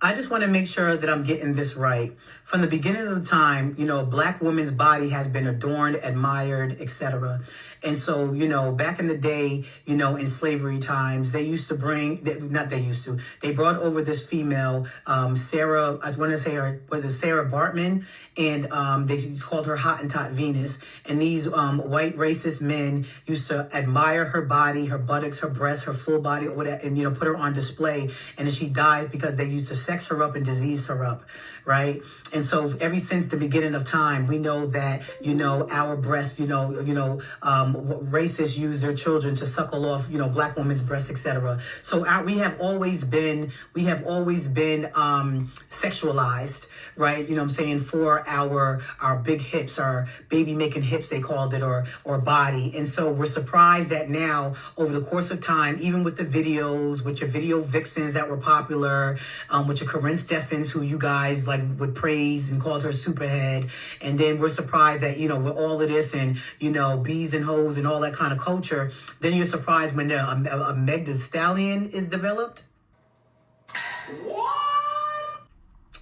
I just want to make sure that I'm getting this right. From the beginning of the time, Black women's body has been adorned, admired, etc. And so, back in the day, in slavery times, they used to bring, not they used to, they brought over this female, Sarah, I want to say her, was it Sarah Bartman? And they called her Hottentot Venus. And these white racist men used to admire her body, her buttocks, her breasts, her full body, or whatever, and, put her on display. And then she died because they used to sex her up and disease her up, right? And so ever since the beginning of time, we know that, our breasts, racists use their children to suckle off, Black women's breasts, etc. So we have always been sexualized, right? You know what I'm saying? For our big hips, our baby making hips, they called it, or body. And so we're surprised that now over the course of time, even with the videos, with your video vixens that were popular, with your Corinne Steffens, who you guys would praise and called her superhead. And then we're surprised that, with all of this and, bees and hoes and all that kind of culture, then you're surprised when a Meg Thee Stallion is developed. What?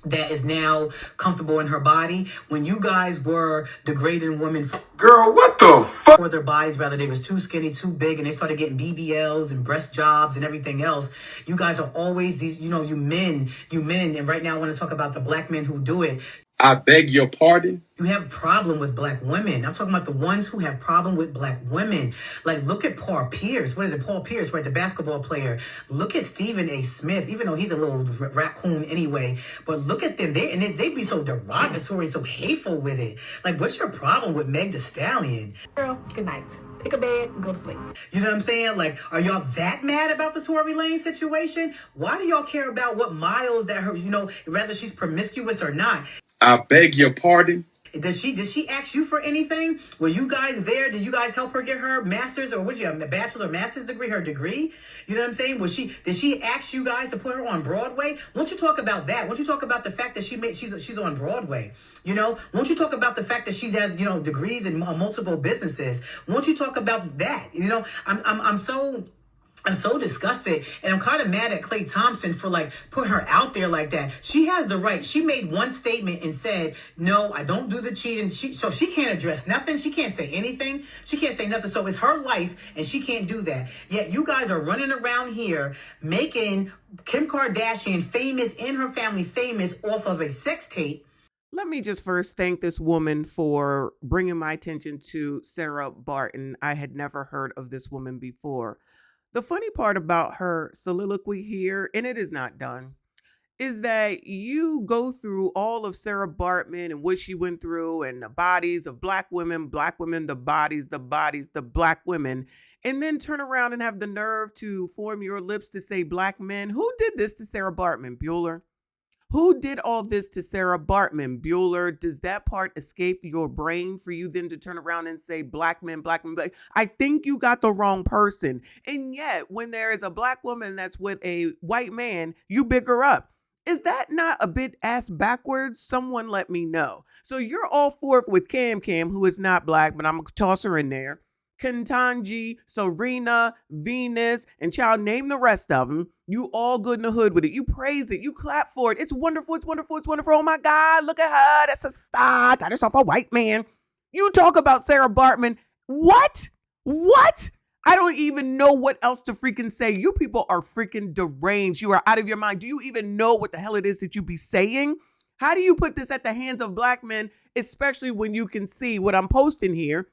That is now comfortable in her body. When you guys were degrading women, girl, what the fuck? For their bodies, rather they was too skinny, too big, and they started getting BBLs and breast jobs and everything else. You guys are always these, you men, and right now I want to talk about the Black men who do it. I beg your pardon? You have a problem with Black women. I'm talking about the ones who have problem with Black women. Look at Paul Pierce. What is it? Paul Pierce, right? The basketball player. Look at Stephen A. Smith, even though he's a little raccoon anyway. But look at them. They be so derogatory, so hateful with it. What's your problem with Meg Thee Stallion? Girl, good night. Pick a bed and go to sleep. You know what I'm saying? Are y'all that mad about the Tory Lanez situation? Why do y'all care about what miles that her, whether she's promiscuous or not? I beg your pardon? Did she ask you for anything? Were you guys there? Did you guys help her get her master's, or what you have, a bachelor's or master's degree, her degree? You know what I'm saying? Did she ask you guys to put her on Broadway? Won't you talk about that? Won't you talk about the fact that she's on Broadway? Won't you talk about the fact that she has, degrees in multiple businesses? Won't you talk about that? I'm so disgusted, and I'm kind of mad at Klay Thompson for putting her out there like that. She has the right. She made one statement and said, "No, I don't do the cheating." So she can't address nothing. She can't say anything. She can't say nothing. So it's her life, and she can't do that. Yet you guys are running around here making Kim Kardashian famous and her family famous off of a sex tape. Let me just first thank this woman for bringing my attention to Sarah Barton. I had never heard of this woman before. The funny part about her soliloquy here, and it is not done, is that you go through all of Sarah Bartman and what she went through and the bodies of Black women, the bodies, the Black women, and then turn around and have the nerve to form your lips to say Black men. Who did this to Sarah Bartman, Bueller? Who did all this to Sarah Bartman, Bueller? Does that part escape your brain for you then to turn around and say Black men, Black men? I think you got the wrong person. And yet, when there is a Black woman that's with a white man, you big her up. Is that not a bit ass backwards? Someone let me know. So you're all for it with Cam, who is not Black, but I'm going to toss her in there. Kentanji, Serena, Venus, and child, name the rest of them. You all good in the hood with it. You praise it. You clap for it. It's wonderful. It's wonderful. It's wonderful. Oh my God, look at her. That's a star. Got herself a white man. You talk about Sarah Bartman. What? I don't even know what else to freaking say. You people are freaking deranged. You are out of your mind. Do you even know what the hell it is that you be saying? How do you put this at the hands of Black men, especially when you can see what I'm posting here?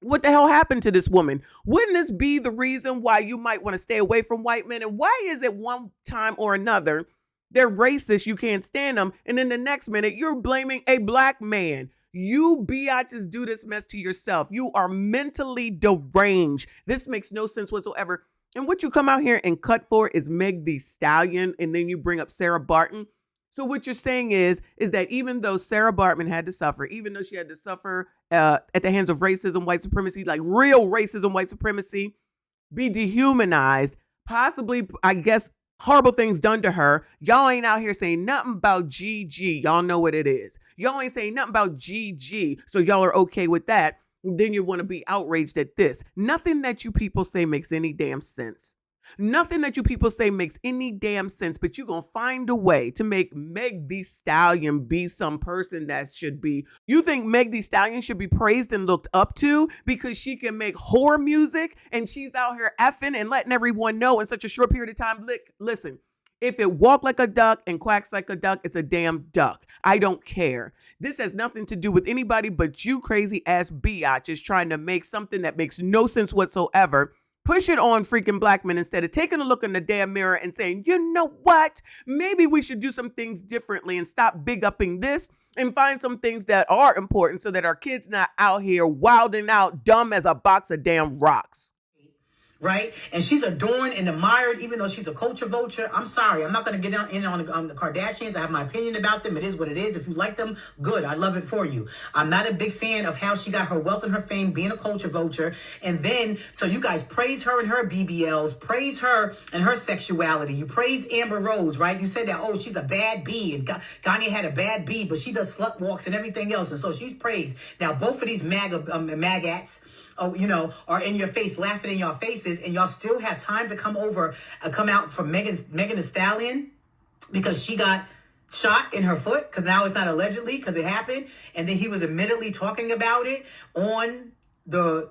What the hell happened to this woman? Wouldn't this be the reason why you might want to stay away from white men? And why is it one time or another they're racist, you can't stand them, and then the next minute you're blaming a Black man? You biatches do this mess to yourself. You are mentally deranged. This makes no sense whatsoever. And what you come out here and cut for is Meg Thee Stallion, and then you bring up Sarah Barton. So what you're saying is that even though Sarah Bartman had to suffer, even though she had to suffer at the hands of racism, white supremacy, like real racism, white supremacy, be dehumanized, possibly, I guess, horrible things done to her, y'all ain't out here saying nothing about GG. Y'all know what it is. Y'all ain't saying nothing about GG, so y'all are okay with that. Then you want to be outraged at this. Nothing that you people say makes any damn sense. Nothing that you people say makes any damn sense, but you're going to find a way to make Meg Thee Stallion be some person that should be. You think Meg Thee Stallion should be praised and looked up to because she can make horror music and she's out here effing and letting everyone know in such a short period of time. Listen, if it walks like a duck and quacks like a duck, it's a damn duck. I don't care. This has nothing to do with anybody but you crazy ass biatches trying to make something that makes no sense whatsoever. Push it on freaking black men instead of taking a look in the damn mirror and saying, you know what? Maybe we should do some things differently and stop big upping this and find some things that are important so that our kids not out here wilding out dumb as a box of damn rocks. Right? And she's adorned and admired, even though she's a culture vulture. I'm sorry. I'm not going to get in on the Kardashians. I have my opinion about them. It is what it is. If you like them, good. I love it for you. I'm not a big fan of how she got her wealth and her fame being a culture vulture. And then, so you guys praise her and her BBLs, praise her and her sexuality. You praise Amber Rose, right? You said that, oh, she's a bad bee. And Kanye had a bad bee, but she does slut walks and everything else. And so she's praised. Now, both of these magats, are in your face, laughing in your faces, and y'all still have time to come out from Megan Thee Stallion because she got shot in her foot, because now it's not allegedly, because it happened, and then he was admittedly talking about it on the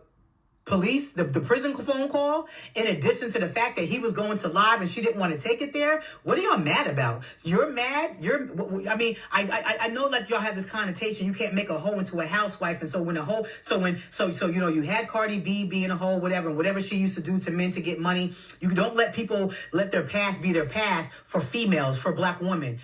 police, the prison phone call, in addition to the fact that he was going to live and she didn't want to take it there. What are y'all mad about? You're mad? I know that y'all have this connotation. You can't make a hoe into a housewife. And so when a hoe, you had Cardi B being a hoe, whatever she used to do to men to get money. You don't let people let their past be their past for females, for black women.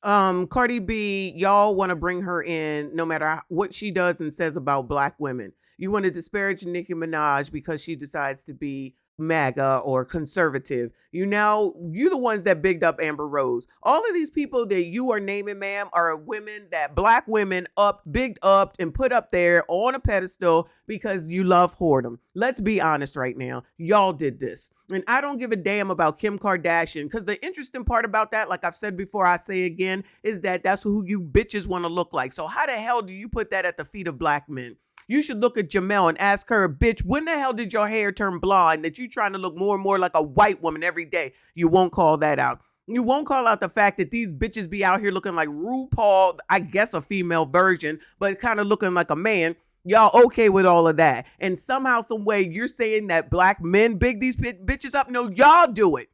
Cardi B, y'all want to bring her in no matter what she does and says about black women. You want to disparage Nicki Minaj because she decides to be MAGA or conservative. You the ones that bigged up Amber Rose. All of these people that you are naming, ma'am, are women that black women bigged up and put up there on a pedestal because you love whoredom. Let's be honest right now. Y'all did this. And I don't give a damn about Kim Kardashian, because the interesting part about that, like I've said before, I say again, is that that's who you bitches want to look like. So how the hell do you put that at the feet of black men? You should look at Jamel and ask her, bitch, when the hell did your hair turn blonde that you trying to look more and more like a white woman every day? You won't call that out. You won't call out the fact that these bitches be out here looking like RuPaul, I guess a female version, but kind of looking like a man. Y'all okay with all of that. And somehow, some way, you're saying that black men big these bitches up? No, y'all do it.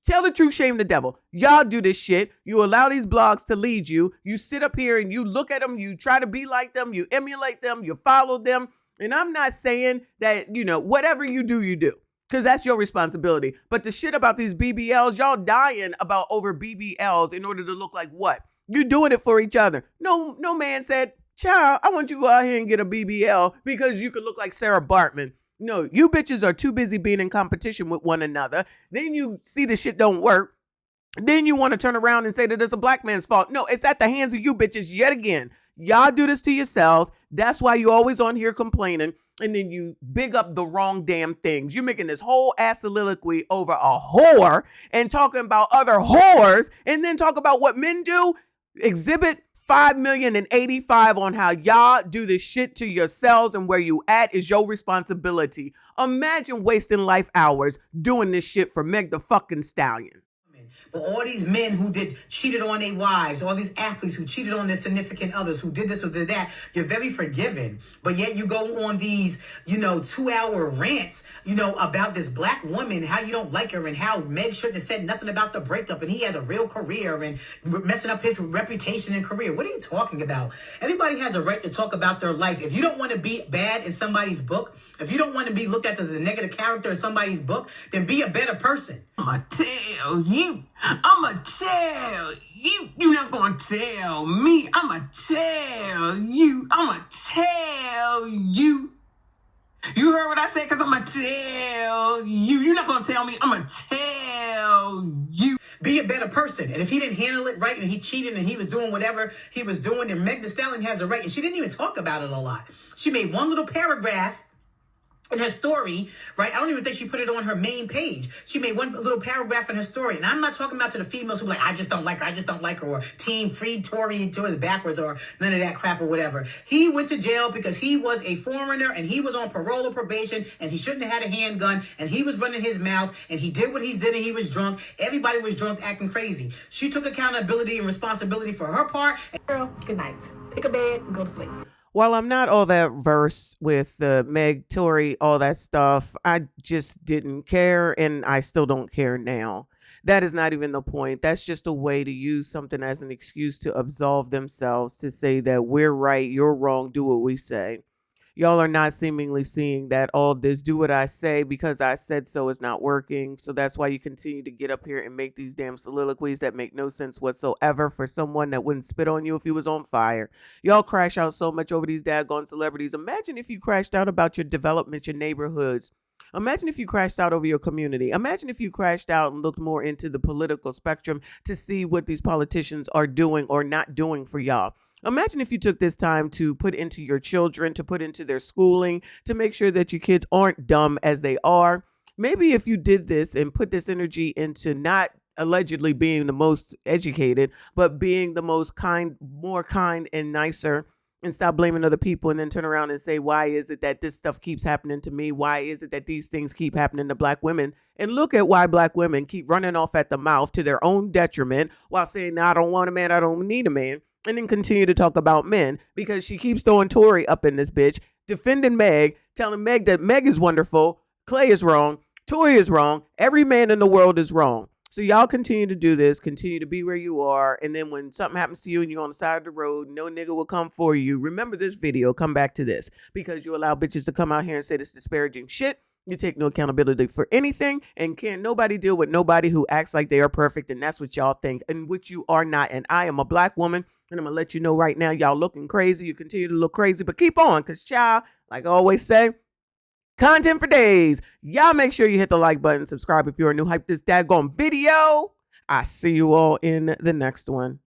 Tell the truth, shame the devil. Y'all do this shit. You allow these blogs to lead you. You sit up here and you look at them. You try to be like them. You emulate them. You follow them. And I'm not saying that, whatever you do, because that's your responsibility. But the shit about these BBLs, y'all dying about over BBLs in order to look like what? You're doing it for each other. No man said, child, I want you to go out here and get a BBL because you could look like Sarah Bartman. No, you bitches are too busy being in competition with one another. Then you see the shit don't work. Then you want to turn around and say that it's a black man's fault. No, it's at the hands of you bitches yet again. Y'all do this to yourselves. That's why you always on here complaining. And then you big up the wrong damn things. You're making this whole ass soliloquy over a whore and talking about other whores and then talk about what men do. Exhibit 5,085,000 on how y'all do this shit to yourselves, and where you at is your responsibility. Imagine wasting life hours doing this shit for Meg the fucking Stallion. But all these men who cheated on their wives, all these athletes who cheated on their significant others, who did this or did that, you're very forgiving. But yet you go on these, 2-hour rants, about this black woman, how you don't like her and how Meg shouldn't have said nothing about the breakup and he has a real career and messing up his reputation and career. What are you talking about? Everybody has a right to talk about their life. If you don't want to be bad in somebody's book, if you don't want to be looked at as a negative character in somebody's book, then be a better person. I'ma tell you. You're not gonna tell me. I'ma tell you. You heard what I said? Because I'ma tell you. You're not gonna tell me. I'ma tell you. Be a better person. And if he didn't handle it right and he cheated and he was doing whatever he was doing, then Meg Thee Stallion has the right. And she didn't even talk about it a lot. She made one little paragraph in her story, right? I don't even think she put it on her main page. She made one little paragraph in her story. And I'm not talking about to the females who are like, I just don't like her, I just don't like her, or team free Tory to his backwards, or none of that crap or whatever. He went to jail because he was a foreigner and he was on parole or probation and he shouldn't have had a handgun and he was running his mouth and he did what he did and he was drunk. Everybody was drunk acting crazy. She took accountability and responsibility for her part. Girl, good night. Pick a bed and go to sleep. While I'm not all that versed with the Meg, Tory, all that stuff, I just didn't care, and I still don't care now. That is not even the point. That's just a way to use something as an excuse to absolve themselves, to say that we're right, you're wrong, do what we say. Y'all are not seemingly seeing that all this do what I say because I said so is not working. So that's why you continue to get up here and make these damn soliloquies that make no sense whatsoever for someone that wouldn't spit on you if he was on fire. Y'all crash out so much over these daggone celebrities. Imagine if you crashed out about your development, your neighborhoods. Imagine if you crashed out over your community. Imagine if you crashed out and looked more into the political spectrum to see what these politicians are doing or not doing for y'all. Imagine if you took this time to put into your children, to put into their schooling, to make sure that your kids aren't dumb as they are. Maybe if you did this and put this energy into not allegedly being the most educated, but being the most kind, more kind and nicer, and stop blaming other people and then turn around and say, why is it that this stuff keeps happening to me? Why is it that these things keep happening to black women? And look at why black women keep running off at the mouth to their own detriment while saying, no, I don't want a man, I don't need a man. And then continue to talk about men because she keeps throwing Tory up in this bitch, defending Meg, telling Meg that Meg is wonderful, Clay is wrong, Tory is wrong, every man in the world is wrong. So y'all continue to do this, continue to be where you are, and then when something happens to you and you're on the side of the road, no nigga will come for you. Remember this video, come back to this, because you allow bitches to come out here and say this disparaging shit. You take no accountability for anything, and can't nobody deal with nobody who acts like they are perfect, and that's what y'all think, and which you are not. And I am a black woman, and I'm gonna let you know right now, y'all looking crazy. You continue to look crazy, but keep on, because child, like I always say, content for days. Y'all make sure you hit the like button, subscribe if you're new. Hype this daggone video. I see you all in the next one.